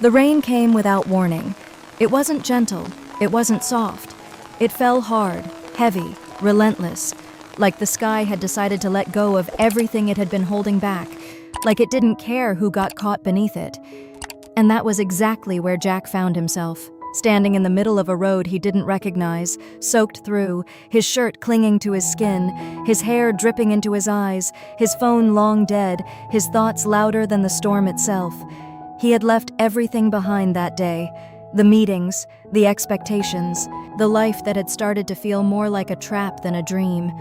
The rain came without warning. It wasn't gentle, it wasn't soft. It fell hard, heavy, relentless, like the sky had decided to let go of everything it had been holding back, like it didn't care who got caught beneath it. And that was exactly where Jack found himself, standing in the middle of a road he didn't recognize, soaked through, his shirt clinging to his skin, his hair dripping into his eyes, his phone long dead, his thoughts louder than the storm itself. He had left everything behind that day. The meetings, the expectations, the life that had started to feel more like a trap than a dream.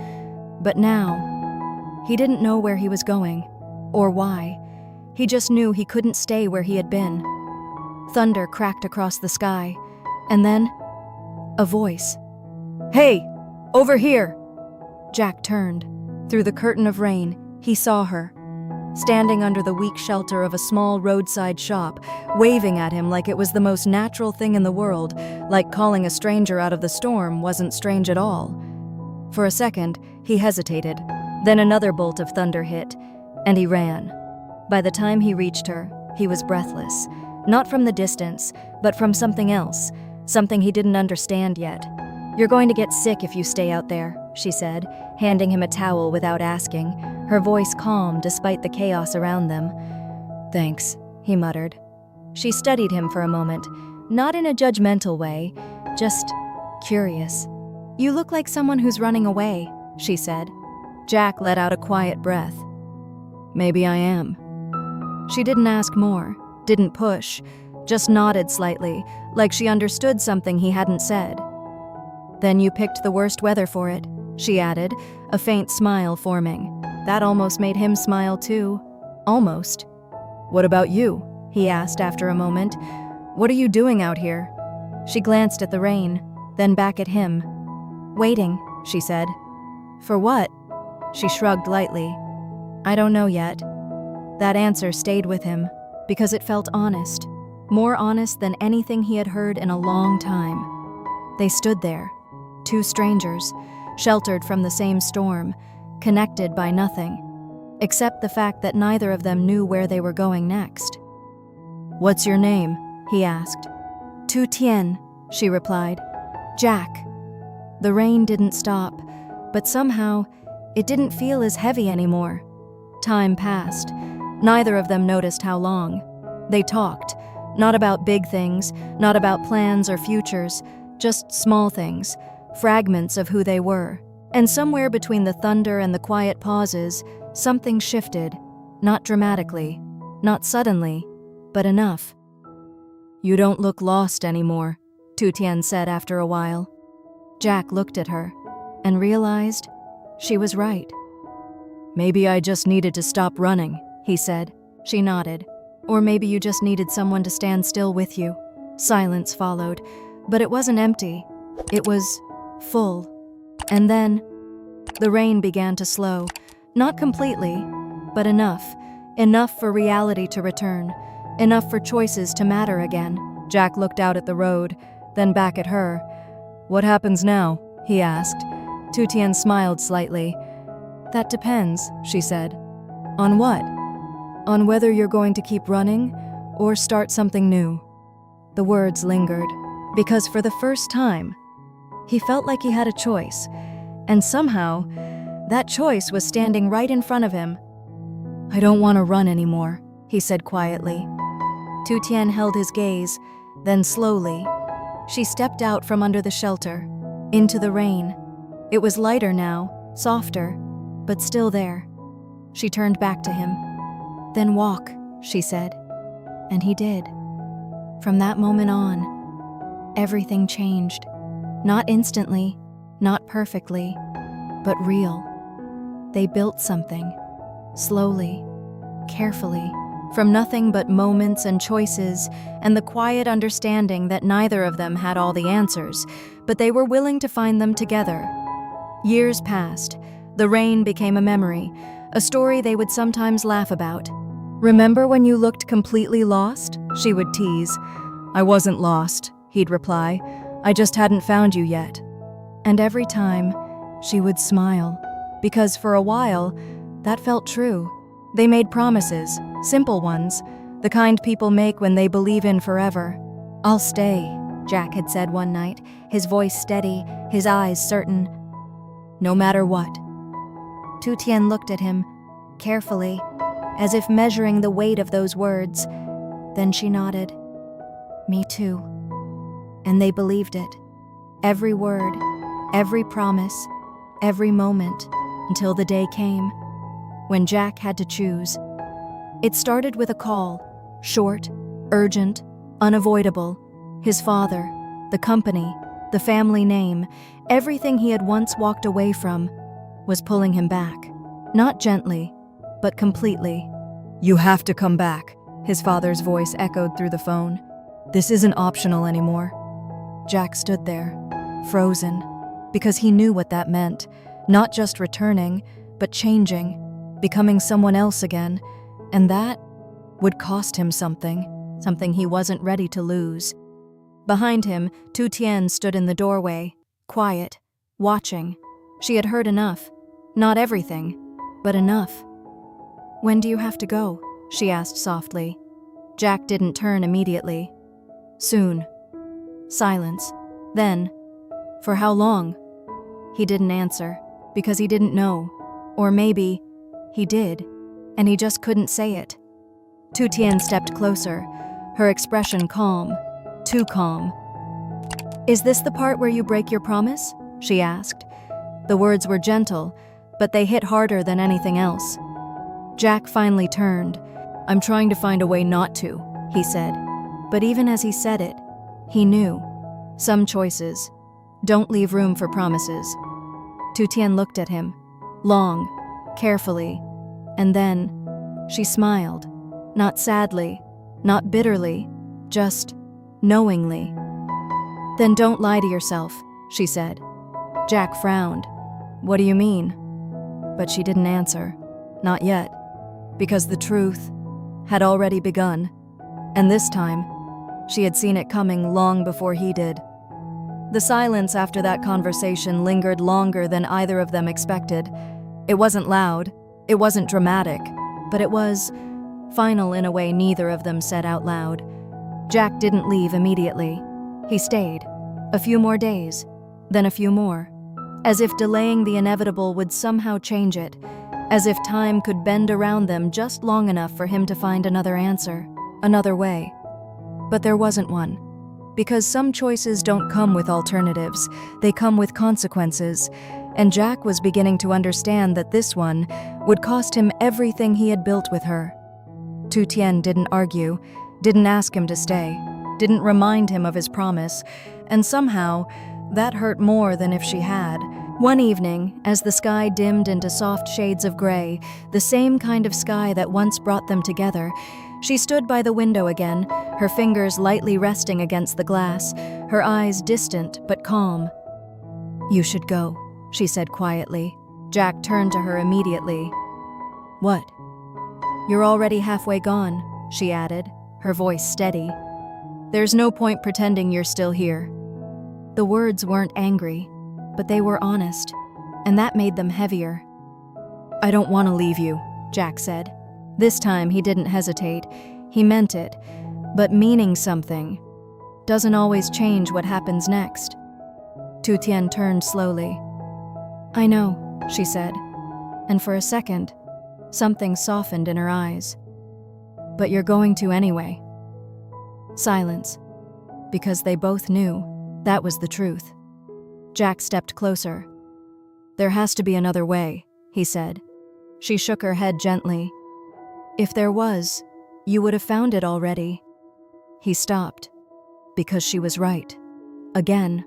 But now, he didn't know where he was going, or why. He just knew he couldn't stay where he had been. Thunder cracked across the sky, and then, a voice. "Hey, over here!" Jack turned. Through the curtain of rain, he saw her, standing under the weak shelter of a small roadside shop, waving at him like it was the most natural thing in the world, like calling a stranger out of the storm wasn't strange at all. For a second, he hesitated. Then another bolt of thunder hit, and he ran. By the time he reached her, he was breathless. Not from the distance, but from something else, something he didn't understand yet. "You're going to get sick if you stay out there," she said, handing him a towel without asking, her voice calm despite the chaos around them. "Thanks," he muttered. She studied him for a moment, not in a judgmental way, just curious. "You look like someone who's running away," she said. Jack let out a quiet breath. "Maybe I am." She didn't ask more, didn't push, just nodded slightly, like she understood something he hadn't said. "Then you picked the worst weather for it," she added, a faint smile forming. That almost made him smile too. Almost. "What about you?" he asked after a moment. "What are you doing out here?" She glanced at the rain, then back at him. "Waiting," she said. "For what?" She shrugged lightly. "I don't know yet." That answer stayed with him, because it felt honest, more honest than anything he had heard in a long time. They stood there, two strangers, sheltered from the same storm, connected by nothing, except the fact that neither of them knew where they were going next. "What's your name?" he asked. "Tử Tiên," she replied. "Jack." The rain didn't stop, but somehow it didn't feel as heavy anymore. Time passed. Neither of them noticed how long. They talked, not about big things, not about plans or futures, just small things, fragments of who they were. And somewhere between the thunder and the quiet pauses, something shifted, not dramatically, not suddenly, but enough. "You don't look lost anymore," Tử Tiên said after a while. Jack looked at her and realized she was right. "Maybe I just needed to stop running," he said. She nodded. "Or maybe you just needed someone to stand still with you." Silence followed, but it wasn't empty. It was full. And then, the rain began to slow. Not completely, but enough. Enough for reality to return. Enough for choices to matter again. Jack looked out at the road, then back at her. "What happens now?" he asked. Tử Tiên smiled slightly. "That depends," she said. "On what?" "On whether you're going to keep running or start something new." The words lingered, because for the first time, he felt like he had a choice, and somehow, that choice was standing right in front of him. "I don't want to run anymore," he said quietly. Tử Tiên held his gaze, then slowly, she stepped out from under the shelter, into the rain. It was lighter now, softer, but still there. She turned back to him. "Then walk," she said, and he did. From that moment on, everything changed. Not instantly, not perfectly, but real. They built something, slowly, carefully, from nothing but moments and choices and the quiet understanding that neither of them had all the answers, but they were willing to find them together. Years passed. The rain became a memory, a story they would sometimes laugh about. "Remember when you looked completely lost?" she would tease. "I wasn't lost," he'd reply. "I just hadn't found you yet." And every time, she would smile, because for a while, that felt true. They made promises, simple ones. The kind people make when they believe in forever. "I'll stay," Jack had said one night, his voice steady, his eyes certain. "No matter what." Tu Tian looked at him, carefully, as if measuring the weight of those words. Then she nodded. "Me too." And they believed it. Every word, every promise, every moment, until the day came when Jack had to choose. It started with a call, short, urgent, unavoidable. His father, the company, the family name, everything he had once walked away from, was pulling him back. Not gently, but completely. "You have to come back," his father's voice echoed through the phone. "This isn't optional anymore." Jack stood there, frozen, because he knew what that meant. Not just returning, but changing, becoming someone else again. And that would cost him something he wasn't ready to lose. Behind him, Tu Tian stood in the doorway, quiet, watching. She had heard enough. Not everything, but enough. "When do you have to go?" she asked softly. Jack didn't turn immediately. "Soon." Silence. Then, "For how long?" He didn't answer, because he didn't know. Or maybe he did, and he just couldn't say it. Tu Tian stepped closer, her expression calm, too calm. "Is this the part where you break your promise?" she asked. The words were gentle, but they hit harder than anything else. Jack finally turned. "I'm trying to find a way not to," he said. But even as he said it, he knew. Some choices don't leave room for promises. Tu Tian looked at him, long, carefully, and then she smiled. Not sadly, not bitterly, just knowingly. "Then don't lie to yourself," she said. Jack frowned. "What do you mean?" But she didn't answer. Not yet. Because the truth had already begun. And this time, she had seen it coming long before he did. The silence after that conversation lingered longer than either of them expected. It wasn't loud, it wasn't dramatic, but it was final in a way neither of them said out loud. Jack didn't leave immediately. He stayed. A few more days, then a few more. As if delaying the inevitable would somehow change it. As if time could bend around them just long enough for him to find another answer, another way. But there wasn't one. Because some choices don't come with alternatives, they come with consequences. And Jack was beginning to understand that this one would cost him everything he had built with her. Tu Tian didn't argue, didn't ask him to stay, didn't remind him of his promise, and somehow that hurt more than if she had. One evening, as the sky dimmed into soft shades of gray, the same kind of sky that once brought them together, she stood by the window again, her fingers lightly resting against the glass, her eyes distant but calm. "You should go," she said quietly. Jack turned to her immediately. "What?" "You're already halfway gone," she added, her voice steady. "There's no point pretending you're still here." The words weren't angry, but they were honest, and that made them heavier. "I don't want to leave you," Jack said. This time he didn't hesitate. He meant it, but meaning something doesn't always change what happens next. Tu Tian turned slowly. "I know," she said, and for a second, something softened in her eyes. "But you're going to anyway." Silence, because they both knew that was the truth. Jack stepped closer. "There has to be another way," he said. She shook her head gently. "If there was, you would have found it already." He stopped, because she was right. Again.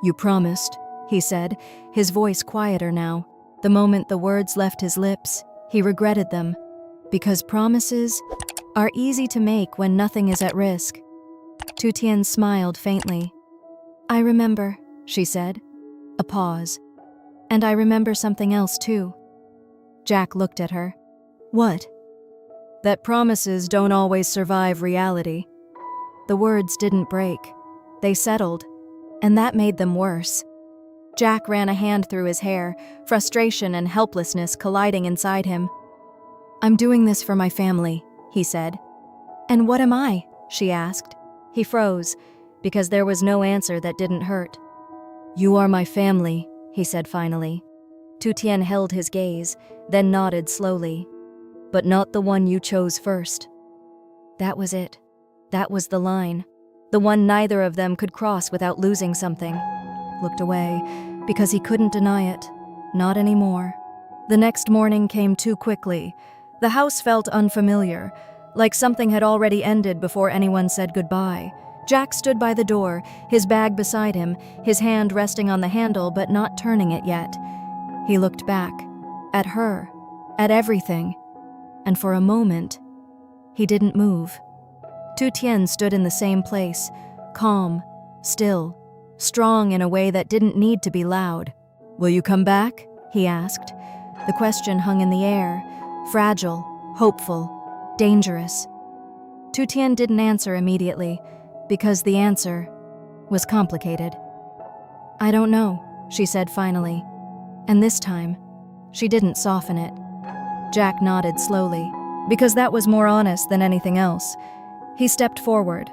"You promised," he said, his voice quieter now. The moment the words left his lips, he regretted them, because promises are easy to make when nothing is at risk. Tu Tian smiled faintly. "I remember," she said. A pause. "And I remember something else too." Jack looked at her. "What?" "That promises don't always survive reality." The words didn't break. They settled, and that made them worse. Jack ran a hand through his hair, frustration and helplessness colliding inside him. "I'm doing this for my family," he said. "And what am I?" she asked. He froze, because there was no answer that didn't hurt. "You are my family," he said finally. Tu Tian held his gaze, then nodded slowly. "But not the one you chose first." That was it. That was the line. The one neither of them could cross without losing something. Looked away, because he couldn't deny it. Not anymore. The next morning came too quickly. The house felt unfamiliar, like something had already ended before anyone said goodbye. Jack stood by the door, his bag beside him, his hand resting on the handle but not turning it yet. He looked back, at her, at everything, and for a moment, he didn't move. Tu Tian stood in the same place, calm, still, strong in a way that didn't need to be loud. "Will you come back?" he asked. The question hung in the air, fragile, hopeful, dangerous. Tu Tian didn't answer immediately, because the answer was complicated. "I don't know," she said finally, and this time, she didn't soften it. Jack nodded slowly, because that was more honest than anything else. He stepped forward,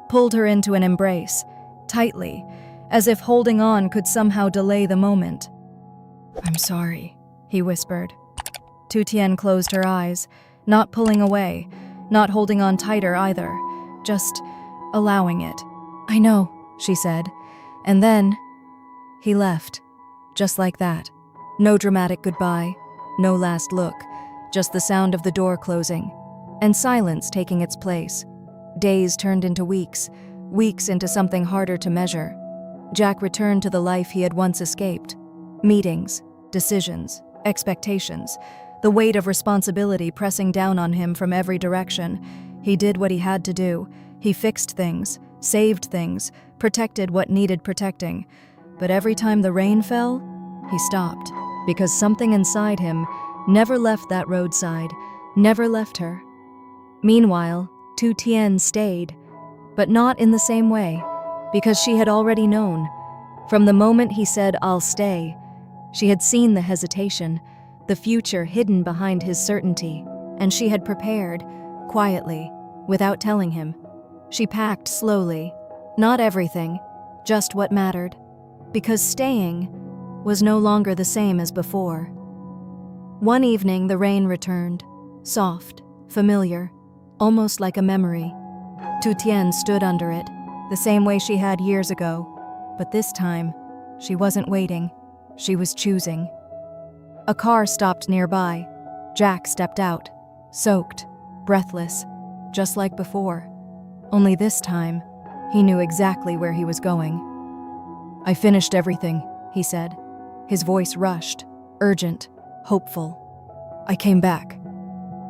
pulled her into an embrace, tightly, as if holding on could somehow delay the moment. "I'm sorry," he whispered. Tu Tian closed her eyes, not pulling away, not holding on tighter either, just allowing it. "I know," she said, and then he left, just like that. No dramatic goodbye, no last look, just the sound of the door closing, and silence taking its place. Days turned into weeks, weeks into something harder to measure. Jack returned to the life he had once escaped. Meetings, decisions, expectations, the weight of responsibility pressing down on him from every direction. He did what he had to do. He fixed things, saved things, protected what needed protecting. But every time the rain fell, he stopped, because something inside him never left that roadside, never left her. Meanwhile, Tu Tian stayed, but not in the same way, because she had already known. From the moment he said, "I'll stay," she had seen the hesitation, the future hidden behind his certainty, and she had prepared, quietly, without telling him. She packed slowly, not everything, just what mattered, because staying was no longer the same as before. One evening the rain returned, soft, familiar, almost like a memory. Tu Tian stood under it, the same way she had years ago, but this time, she wasn't waiting, she was choosing. A car stopped nearby. Jack stepped out, soaked, breathless, just like before. Only this time, he knew exactly where he was going. "I finished everything," he said. His voice rushed, urgent, hopeful. "I came back."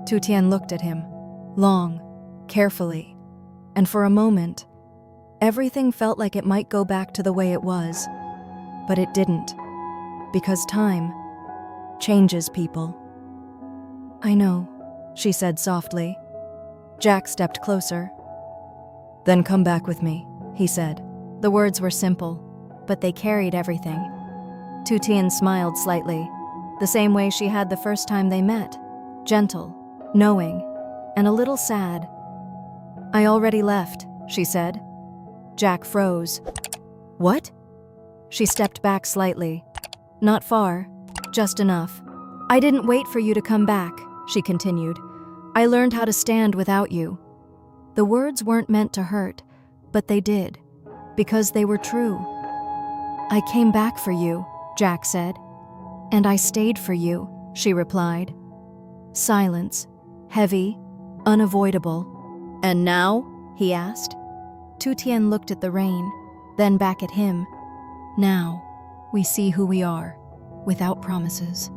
Tu Tian looked at him, long, carefully, and for a moment, everything felt like it might go back to the way it was. But it didn't, because time changes people. "I know," she said softly. Jack stepped closer. "Then come back with me," he said. The words were simple, but they carried everything. Tu Tian smiled slightly, the same way she had the first time they met, gentle, knowing, and a little sad. "I already left," she said. Jack froze. "What?" She stepped back slightly. "Not far, just enough. I didn't wait for you to come back," she continued. "I learned how to stand without you." The words weren't meant to hurt, but they did, because they were true. "I came back for you," Jack said. "And I stayed for you," she replied. Silence, heavy, unavoidable. "And now?" he asked. Tu Tian looked at the rain, then back at him. "Now, we see who we are, without promises.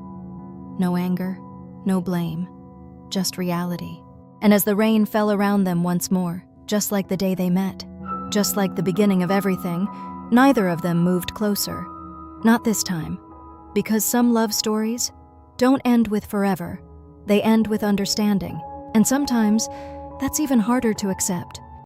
No anger, no blame, just reality." And as the rain fell around them once more, just like the day they met, just like the beginning of everything, neither of them moved closer. Not this time, because some love stories don't end with forever. They end with understanding, and sometimes that's even harder to accept.